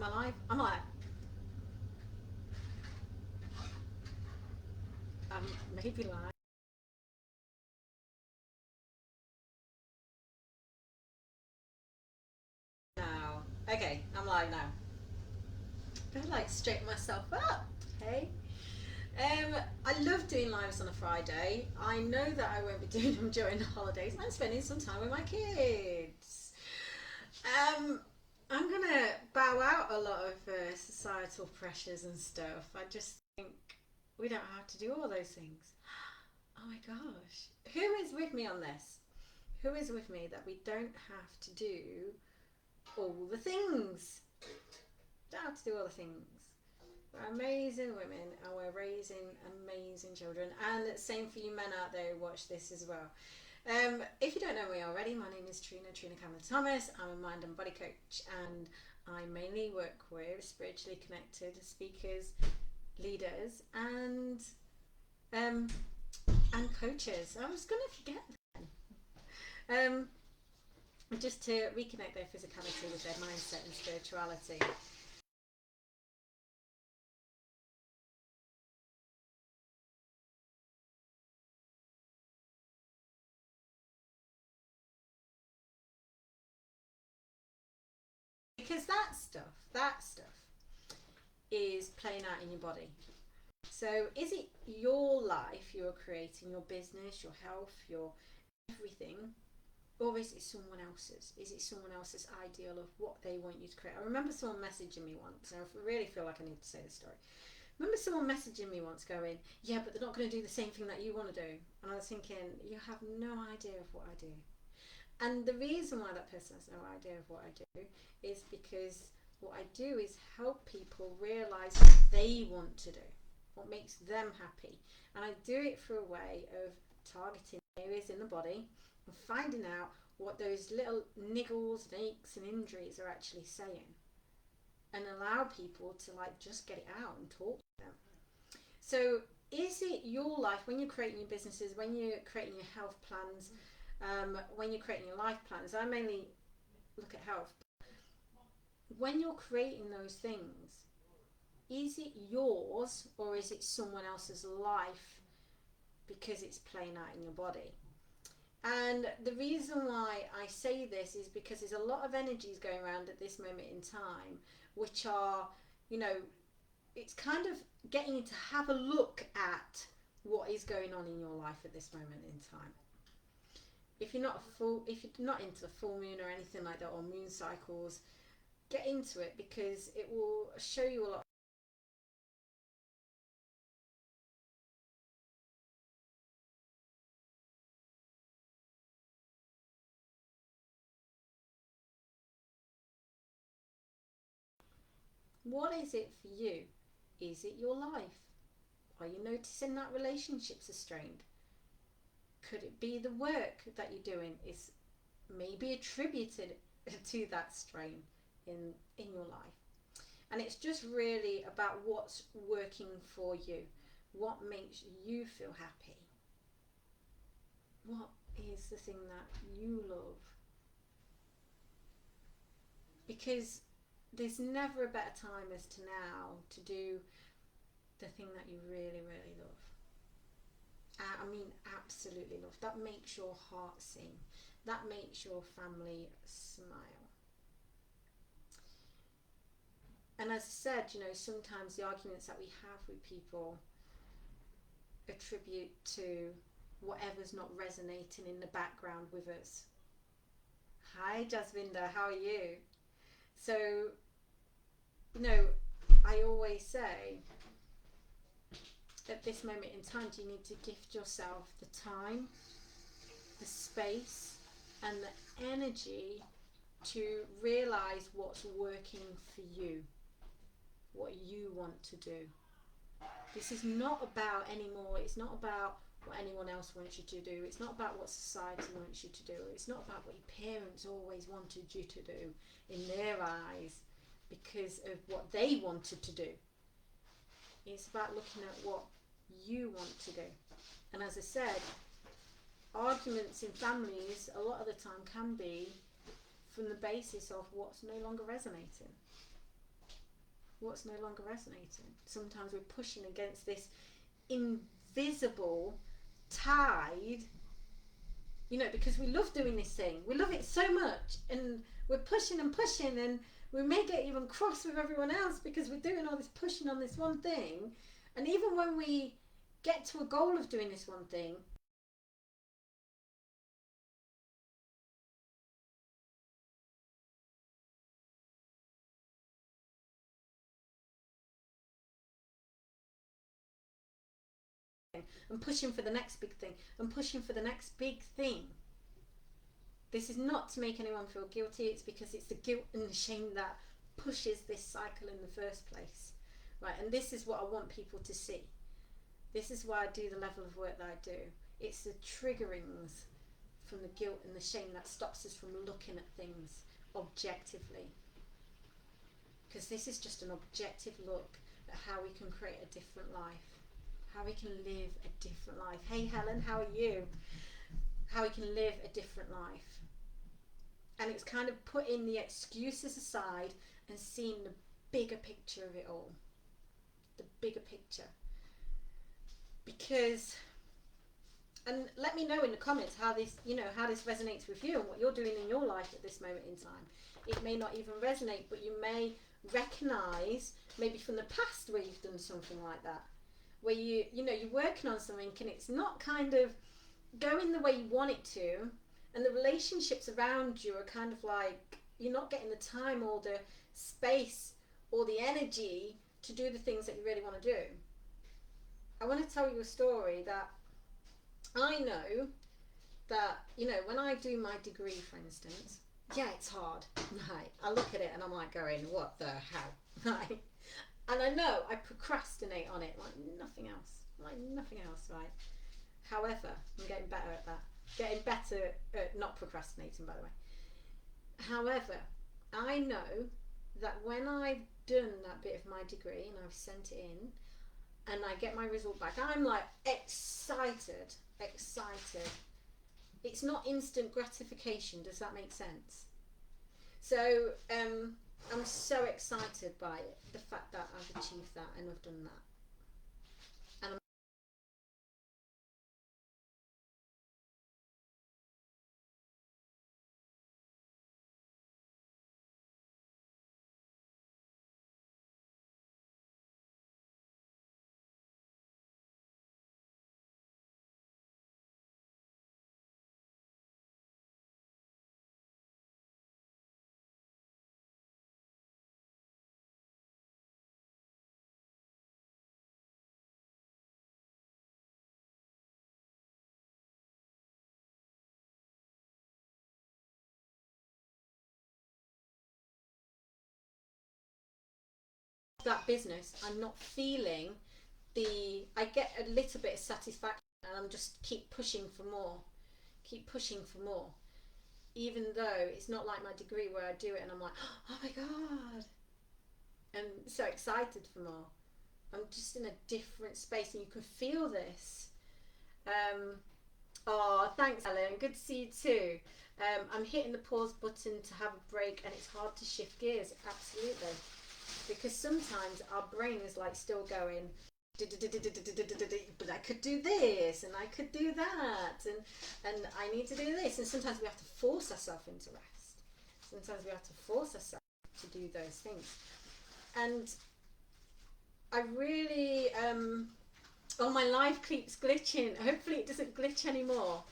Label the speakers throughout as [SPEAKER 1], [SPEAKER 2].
[SPEAKER 1] my life, I'm like, maybe live. Now. Okay, I'm live now. I like straighten myself up. Hey. I love doing lives on a Friday. I know that I won't be doing them during the holidays. I'm spending some time with my kids. Um, I'm gonna bow out a lot of societal pressures and stuff. I just think we don't have to do all those things. Oh my gosh. Who is with me on this? Who is with me that we don't have to do all the things? Don't have to do all the things. We're amazing women and we're raising amazing children. And same for you men out there who watch this as well. If you don't know me already, my name is Trina Kavanagh-Thomas. I'm a mind and body coach and I mainly work with spiritually connected speakers, leaders um, and coaches. I was going to forget them. Just to reconnect their physicality with their mindset and spirituality. Because that stuff is playing out in your body. So is it your life you're creating, your business, your health, your everything, or is it someone else's? Is it someone else's ideal of what they want you to create? I remember someone messaging me once, and I really feel like I need to say this story. I remember someone messaging me once going, yeah, but they're not going to do the same thing that you want to do. And I was thinking, you have no idea of what I do. And the reason why that person has no idea of what I do is because what I do is help people realise what they want to do, what makes them happy. And I do it through a way of targeting areas in the body and finding out what those little niggles and aches and injuries are actually saying, and allow people to like just get it out and talk to them. So is it your life when you're creating your businesses, when you're creating your health plans, when you're creating your life plans? I mainly look at health. When you're creating those things, is it yours or is it someone else's life because it's playing out in your body? And the reason why I say this is because there's a lot of energies going around at this moment in time, which are, you know, it's kind of getting you to have a look at what is going on in your life at this moment in time. If you're not into the full moon or anything like that, or moon cycles, get into it because it will show you a lot. What is it for you? Is it your life? Are you noticing that relationships are strained? Could it be the work that you're doing is maybe attributed to that strain in your life? And it's just really about what's working for you. What makes you feel happy? What is the thing that you love? Because there's never a better time as to now to do the thing that you really, really love. I mean, absolutely love. That makes your heart sing. That makes your family smile. And as I said, you know, sometimes the arguments that we have with people attribute to whatever's not resonating in the background with us. Hi, Jasvinda, how are you? So, you know, I always say at this moment in time, do you need to gift yourself the time, the space, and the energy to realise what's working for you, what you want to do. This is not about anymore, it's not about what anyone else wants you to do, it's not about what society wants you to do, it's not about what your parents always wanted you to do in their eyes because of what they wanted to do. It's about looking at what you want to do. And as I said, arguments in families a lot of the time can be from the basis of what's no longer resonating. what's no longer resonating. Sometimes we're pushing against this invisible tide, you know, because we love doing this thing. We love it so much, and we're pushing and pushing, and we may get even cross with everyone else because we're doing all this pushing on this one thing. And even when we get to a goal of doing this one thing, and pushing for the next big thing, and pushing for the next big thing. This is not to make anyone feel guilty, it's because it's the guilt and the shame that pushes this cycle in the first place. Right, and this is what I want people to see. This is why I do the level of work that I do. It's the triggerings from the guilt and the shame that stops us from looking at things objectively. Because this is just an objective look at how we can create a different life, how we can live a different life. Hey Helen, how are you? How we can live a different life. And it's kind of putting the excuses aside and seeing the bigger picture of it all. The bigger picture. Because, and let me know in the comments how this, you know, how this resonates with you and what you're doing in your life at this moment in time. It may not even resonate, but you may recognize maybe from the past where you've done something like that, where you know, you're working on something and it's not kind of going the way you want it to, and the relationships around you are kind of like, you're not getting the time or the space or the energy to do the things that you really want to do. I want to tell you a story that I know that, you know, when I do my degree, for instance, yeah, it's hard. Right. I look at it and I'm like going, what the hell? Right. And I know I procrastinate on it like nothing else. Like nothing else, right? However, I'm getting better at that. Getting better at not procrastinating, by the way. However, I know that when I've done that bit of my degree and I've sent it in and I get my result back, I'm like excited. It's not instant gratification. Does that make sense? So I'm so excited by it, the fact that I've achieved that and I've done that. That business, I'm not feeling I get a little bit of satisfaction and I'm just keep pushing for more, even though it's not like my degree where I do it and I'm like, oh my god, and so excited for more. I'm just in a different space and you can feel this. Oh, thanks Ellen, good to see you too. I'm hitting the pause button to have a break and it's hard to shift gears, absolutely, because sometimes our brain is like still going, but I could do this and I could do that, and I need to do this, and sometimes we have to force ourselves into rest. Sometimes we have to force ourselves to do those things. And I really oh, my live keeps glitching. Hopefully it doesn't glitch anymore.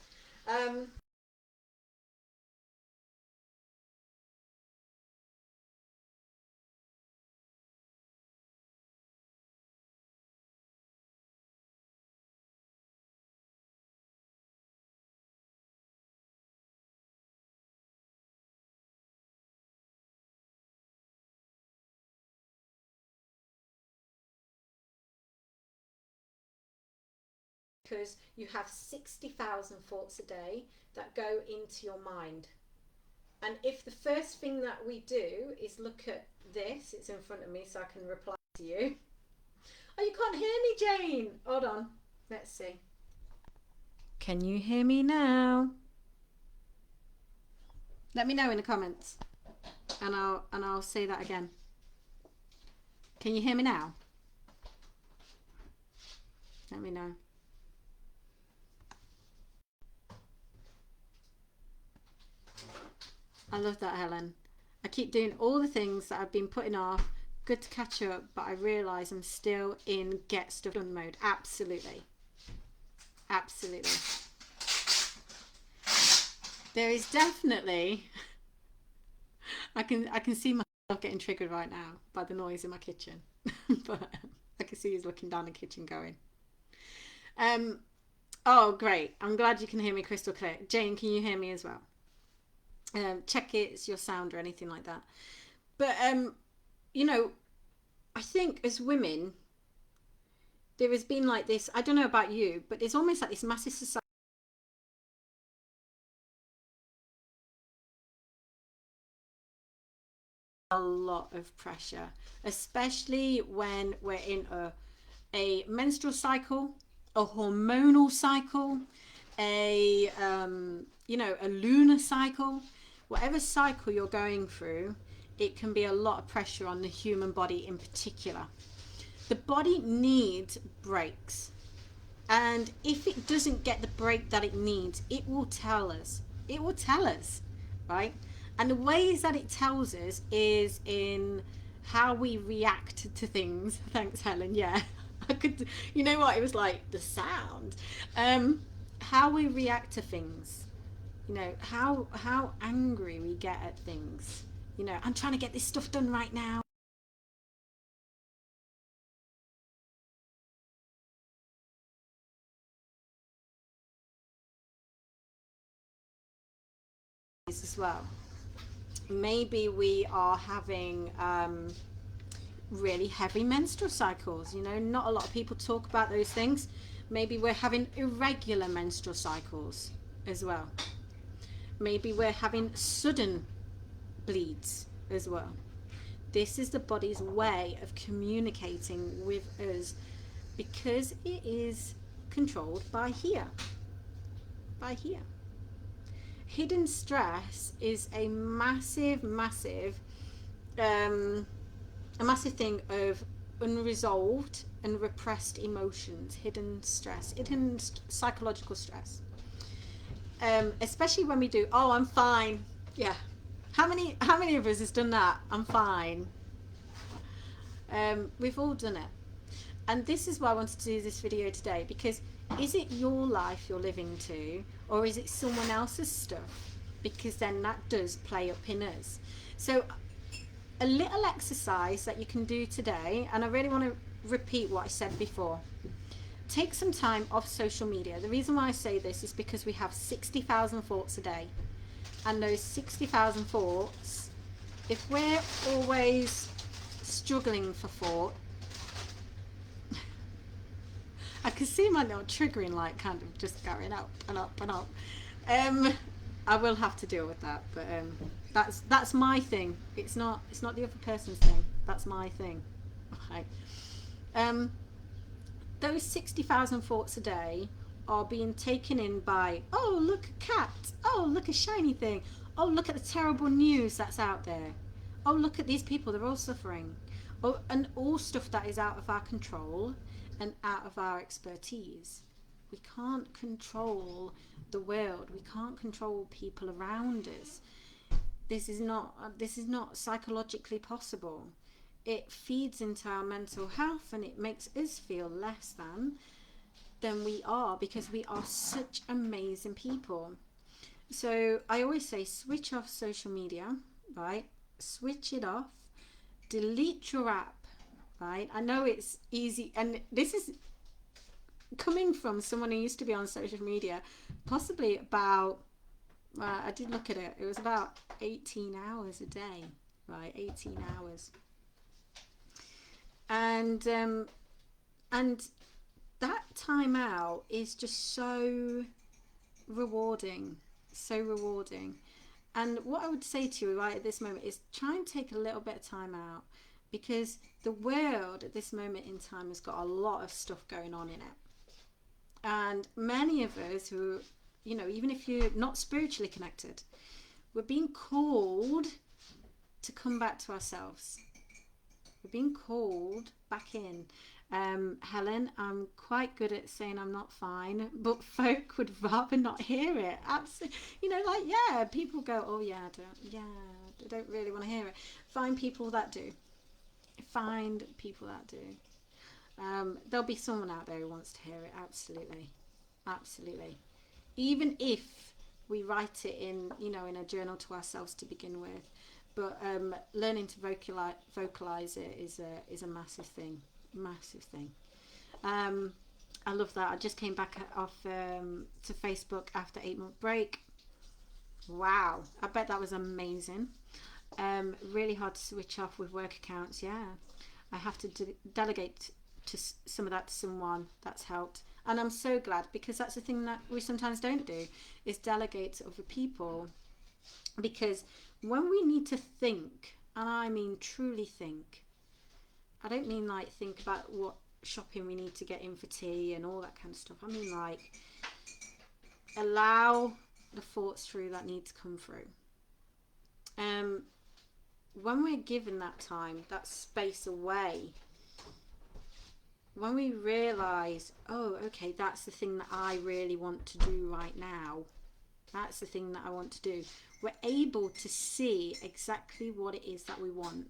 [SPEAKER 1] Because you have 60,000 thoughts a day that go into your mind. And if the first thing that we do is look at this, it's in front of me so I can reply to you. Oh, you can't hear me, Jane. Hold on. Let's see. Can you hear me now? Let me know in the comments and I'll say that again. Can you hear me now? Let me know. I love that, Helen. I keep doing all the things that I've been putting off. Good to catch up, but I realise I'm still in get stuff done mode. Absolutely. Absolutely. There is definitely... I can see myself getting triggered right now by the noise in my kitchen. But I can see he's looking down the kitchen going. Oh, great. I'm glad you can hear me crystal clear. Jane, can you hear me as well? Check it's your sound or anything like that. But you know, I think as women, there has been like this, I don't know about you, but there's almost like this massive society. A lot of pressure, especially when we're in a menstrual cycle, a hormonal cycle, a a lunar cycle, whatever cycle you're going through. It can be a lot of pressure on the human body in particular. The body needs breaks, and if it doesn't get the break that it needs, it will tell us. It will tell us, right? And the ways that it tells us is in how we react to things. Thanks, Helen. Yeah, I could. You know what? It was like the sound. How we react to things. You know, how angry we get at things. You know, I'm trying to get this stuff done right now. As well. Maybe we are having really heavy menstrual cycles. You know, not a lot of people talk about those things. Maybe we're having irregular menstrual cycles as well. Maybe we're having sudden bleeds as well. This is the body's way of communicating with us because it is controlled by here. By here. Hidden stress is a massive thing of unresolved and repressed emotions. Hidden stress, hidden psychological stress. Especially when we do, oh, I'm fine. Yeah. How many of us has done that? I'm fine. We've all done it. And this is why I wanted to do this video today, because is it your life you're living to, or is it someone else's stuff? Because then that does play up in us. So a little exercise that you can do today, and I really want to repeat what I said before. Take some time off social media. The reason why I say this is because we have 60,000 thoughts a day. And those 60,000 thoughts, if we're always struggling for thought, I can see my little triggering light kind of just going up and up and up. I will have to deal with that, but that's my thing. It's not the other person's thing. That's my thing. Okay. Those 60,000 thoughts a day are being taken in by, oh, look, a cat. Oh, look, a shiny thing. Oh, look at the terrible news that's out there. Oh, look at these people. They're all suffering. Oh, and all stuff that is out of our control and out of our expertise. We can't control the world. We can't control people around us. This is not psychologically possible. It feeds into our mental health, and it makes us feel less than we are, because we are such amazing people. So I always say, switch off social media, right? Switch it off. Delete your app, right? I know it's easy, and this is coming from someone who used to be on social media possibly about, I did look at it, it was about 18 hours a day, right? 18 hours. And that time out is just so rewarding. And what I would say to you right at this moment is try and take a little bit of time out, because the world at this moment in time has got a lot of stuff going on in it. And many of us who, you know, even if you're not spiritually connected, we're being called to come back to ourselves. We're being called back in. Helen, I'm quite good at saying I'm not fine, but folk would rather not hear it. Absolutely. People go, oh yeah, I don't really want to hear it. Find people that do. Find people that do. There'll be someone out there who wants to hear it. Absolutely. Absolutely. Even if we write it in a journal to ourselves to begin with, but learning to vocalize it is a massive thing. I love that. I just came back off to Facebook after 8-month break. Wow, I bet that was amazing. Really hard to switch off with work accounts. Yeah, I have to delegate to some of that to someone. That's helped, and I'm so glad, because that's the thing that we sometimes don't do, is delegate to other people. Because when we need to think, and I mean truly think, I don't mean like think about what shopping we need to get in for tea and all that kind of stuff. I mean like allow the thoughts through that need to come through. When we're given that time, that space away, when we realise, oh, okay, that's the thing that I really want to do right now. That's the thing that I want to do. We're able to see exactly what it is that we want.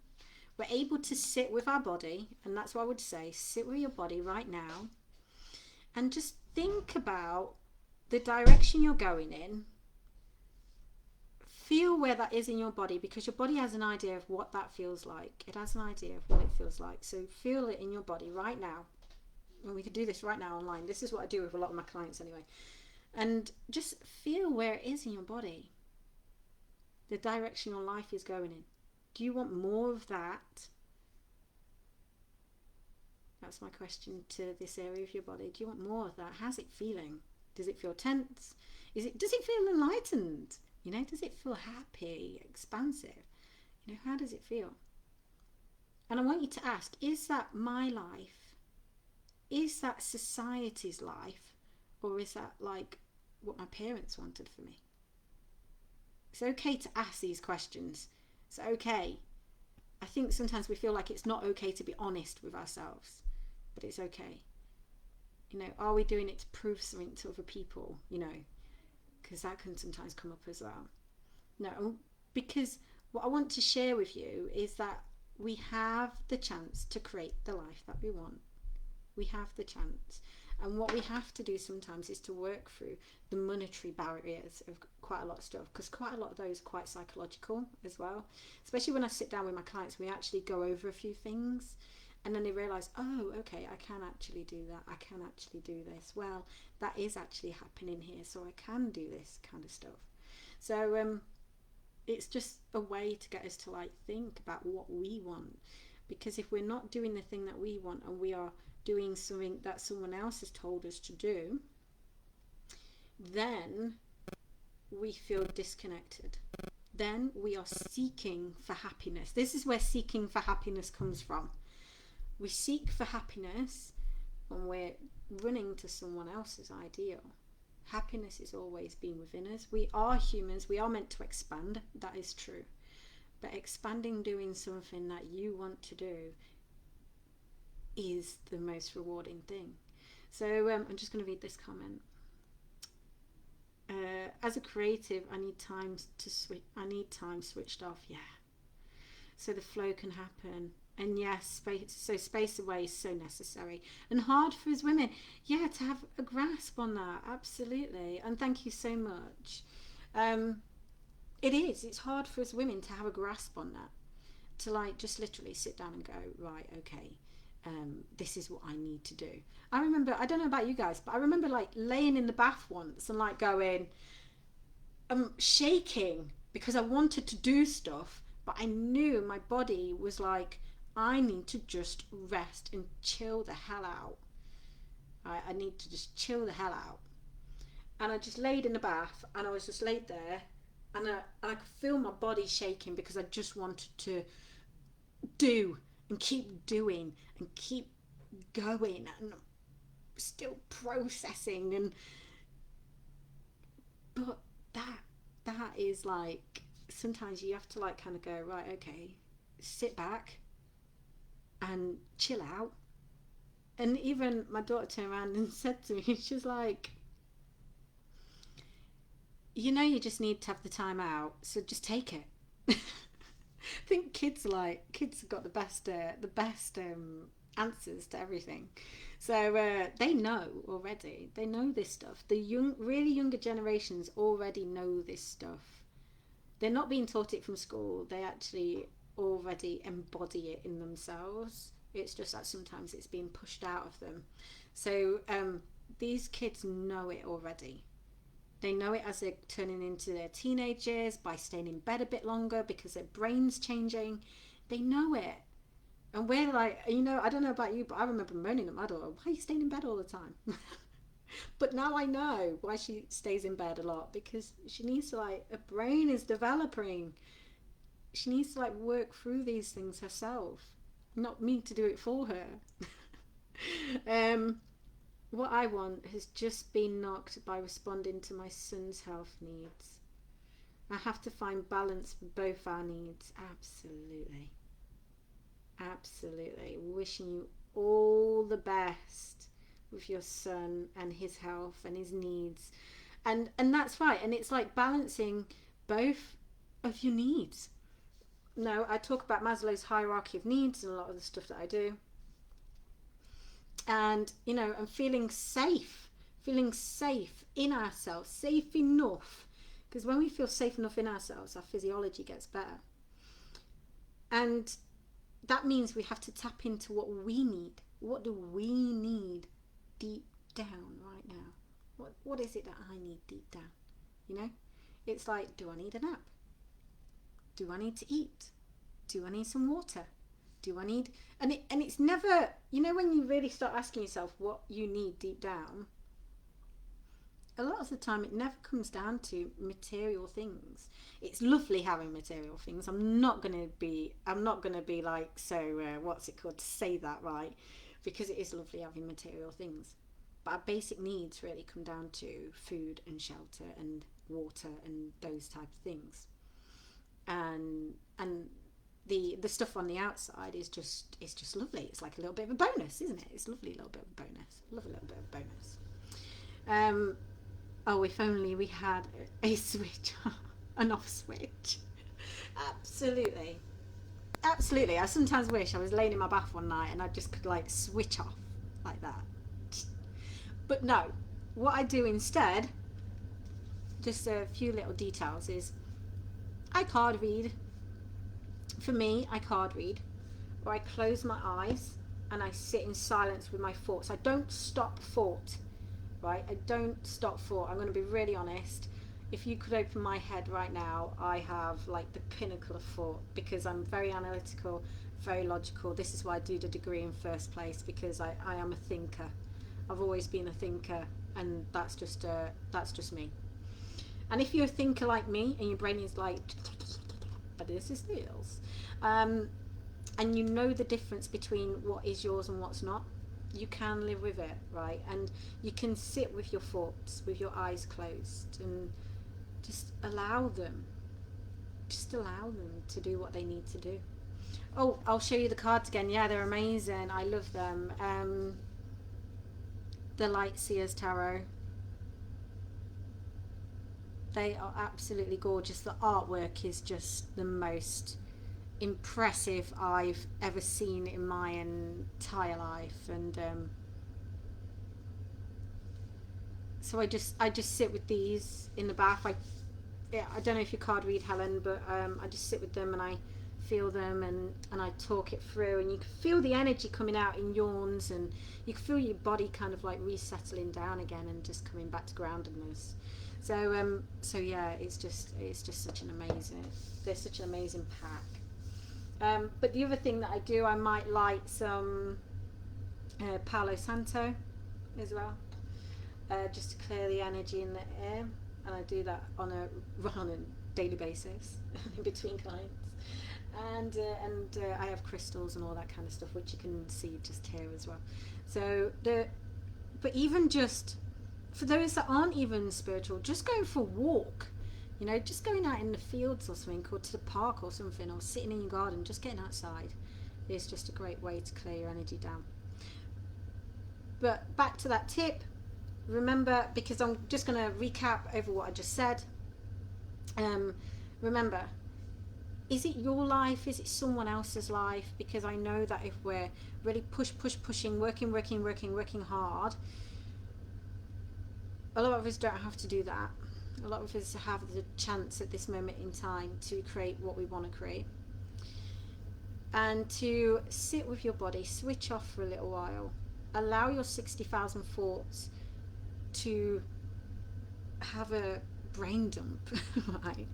[SPEAKER 1] We're able to sit with our body, and that's what I would say, sit with your body right now and just think about the direction you're going in. Feel where that is in your body, because your body has an idea of what that feels like. It has an idea of what it feels like. So feel it in your body right now. And we could do this right now online. This is what I do with a lot of my clients anyway. And just feel where it is in your body. The direction your life is going in. Do you want more of that? That's my question to this area of your body. Do you want more of that? How's it feeling? Does it feel tense? Does it feel enlightened? Does it feel happy, expansive? How does it feel? And I want you to ask, is that my life? Is that society's life? Or is that like what my parents wanted for me? It's okay to ask these questions. It's okay. I think sometimes we feel like it's not okay to be honest with ourselves, but it's okay. Are we doing it to prove something to other people? Because that can sometimes come up as well. No, because what I want to share with you is that we have the chance to create the life that we want. We have the chance. And what we have to do sometimes is to work through the monetary barriers of quite a lot of stuff, because quite a lot of those are quite psychological as well. Especially when I sit down with my clients, we actually go over a few things, and then they realise, oh, okay, I can actually do that. I can actually do this. Well, that is actually happening here, so I can do this kind of stuff. So it's just a way to get us to think about what we want. Because if we're not doing the thing that we want, and we are doing something that someone else has told us to do, then we feel disconnected. Then we are seeking for happiness. This is where seeking for happiness comes from. We seek for happiness when we're running to someone else's ideal. Happiness has always been within us. We are humans. We are meant to expand. That is true. But expanding, doing something that you want to do, is the most rewarding thing. So I'm just going to read this comment. As a creative, I need time switched off. Yeah. So the flow can happen. And yes, space away is so necessary and hard for us women. Yeah, to have a grasp on that. Absolutely. And thank you so much. It is. It's hard for us women to have a grasp on that. To just literally sit down and go, right, okay. This is what I need to do. I remember, I don't know about you guys, but I remember laying in the bath once and going, shaking because I wanted to do stuff, but I knew my body was I need to just rest and chill the hell out. I need to just chill the hell out. And I just laid in the bath, and I was just laid there, and I could feel my body shaking because I just wanted to do and keep doing and keep going, and still processing. But that is sometimes you have to kind of go, right, okay, sit back, and chill out. And even my daughter turned around and said to me, she's like, you just need to have the time out, so just take it. I think kids have got the best answers to everything. So they know already. They know this stuff. The really younger generations already know this stuff. They're not being taught it from school. They actually already embody it in themselves. It's just that sometimes it's being pushed out of them. So these kids know it already. They know it as they're turning into their teenage years by staying in bed a bit longer because their brain's changing. They know it. And we're like, I don't know about you, but I remember moaning at my daughter, why are you staying in bed all the time? But now I know why she stays in bed a lot, because she needs to, her brain is developing. She needs to work through these things herself, not me to do it for her. What I want has just been knocked by responding to my son's health needs. I have to find balance for both our needs. Absolutely. Absolutely. Wishing you all the best with your son and his health and his needs. And that's right. And it's like balancing both of your needs. No, I talk about Maslow's hierarchy of needs and a lot of the stuff that I do. And, and feeling safe in ourselves, safe enough. Because when we feel safe enough in ourselves, our physiology gets better. And that means we have to tap into what we need. What do we need deep down right now? What is it that I need deep down? It's like, do I need a nap? Do I need to eat? Do I need some water? Do I need... And it's never... when you really start asking yourself what you need deep down, a lot of the time it never comes down to material things. It's lovely having material things. I'm not gonna be like, what's it called, to say that, right? Because it is lovely having material things. But our basic needs really come down to food and shelter and water and those type of things. And the stuff on the outside is just lovely. It's like a little bit of a bonus, isn't it? It's lovely, a little bit of a bonus. Love a little bit of a bonus. If only we had a switch, an off switch. Absolutely. I sometimes wish I was laying in my bath one night and I just could switch off like that. But no, what I do instead, just a few little details, is I card read. For me, I card read, or I close my eyes and I sit in silence with my thoughts. I don't stop thought, right? I don't stop thought. I'm going to be really honest. If you could open my head right now, I have the pinnacle of thought, because I'm very analytical, very logical. This is why I do the degree in first place, because I am a thinker. I've always been a thinker, and that's just me. And if you're a thinker like me and your brain is but this is yours, and you know the difference between what is yours and what's not, you can live with it, right? And you can sit with your thoughts with your eyes closed and just allow them to do what they need to do. Oh, I'll show you the cards again. Yeah, they're amazing. I love them. The Light Seers Tarot. They are absolutely gorgeous. The artwork is just the most impressive I've ever seen in my entire life. And so I just sit with these in the bath. I don't know if you card read, Helen, but I just sit with them and I feel them and I talk it through, and you can feel the energy coming out in yawns, and you can feel your body kind of resettling down again and just coming back to groundedness. So yeah, it's just such an amazing pack. But the other thing that I do, I might light some Palo Santo as well, just to clear the energy in the air, and I do that on a daily basis in between clients. And I have crystals and all that kind of stuff, which you can see just here as well. So but even just for those that aren't even spiritual, just going for a walk, just going out in the fields or something, or to the park or something, or sitting in your garden, just getting outside, is just a great way to clear your energy down. But back to that tip, remember, because I'm just going to recap over what I just said. Remember, is it your life? Is it someone else's life? Because I know that if we're really pushing, working hard, a lot of us don't have to do that. A lot of us have the chance at this moment in time to create what we want to create. And to sit with your body, switch off for a little while. Allow your 60,000 thoughts to have a brain dump, right?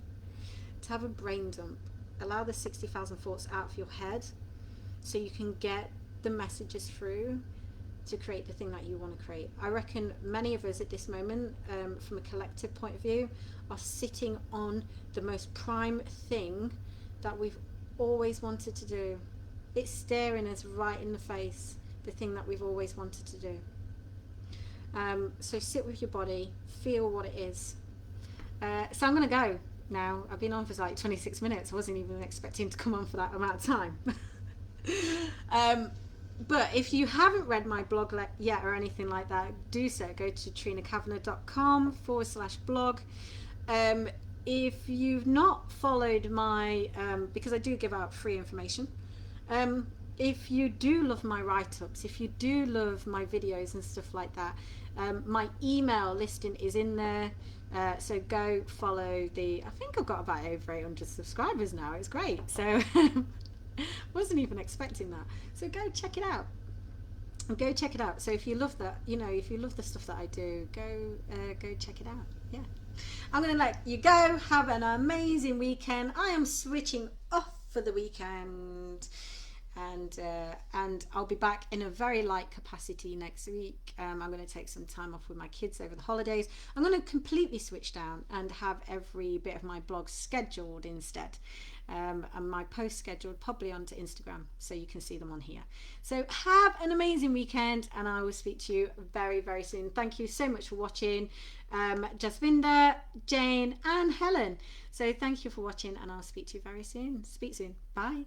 [SPEAKER 1] To have a brain dump. Allow the 60,000 thoughts out of your head so you can get the messages through to create the thing that you want to create. I reckon many of us at this moment, from a collective point of view, are sitting on the most prime thing that we've always wanted to do. It's staring us right in the face, the thing that we've always wanted to do. So sit with your body, feel what it is. So I'm going to go now. I've been on for like 26 minutes. I wasn't even expecting to come on for that amount of time. But if you haven't read my blog yet or anything like that, do so. Go to trinacavanagh.com/blog. If you've not followed my, because I do give out free information, if you do love my write-ups, if you do love my videos and stuff like that, my email listing is in there. So go follow I think I've got about over 800 subscribers now. It's great. So wasn't even expecting that. So go check it out. Go check it out. So if you love that, if you love the stuff that I do, go check it out. Yeah. I'm going to let you go. Have an amazing weekend. I am switching off for the weekend. And I'll be back in a very light capacity next week. I'm going to take some time off with my kids over the holidays. I'm going to completely switch down and have every bit of my blog scheduled instead, and my posts scheduled probably onto Instagram, so you can see them on here. So have an amazing weekend, and I will speak to you very, very soon. Thank you so much for watching, Jasvinda, Jane and Helen. So thank you for watching, and I'll speak to you very soon. Speak soon. Bye.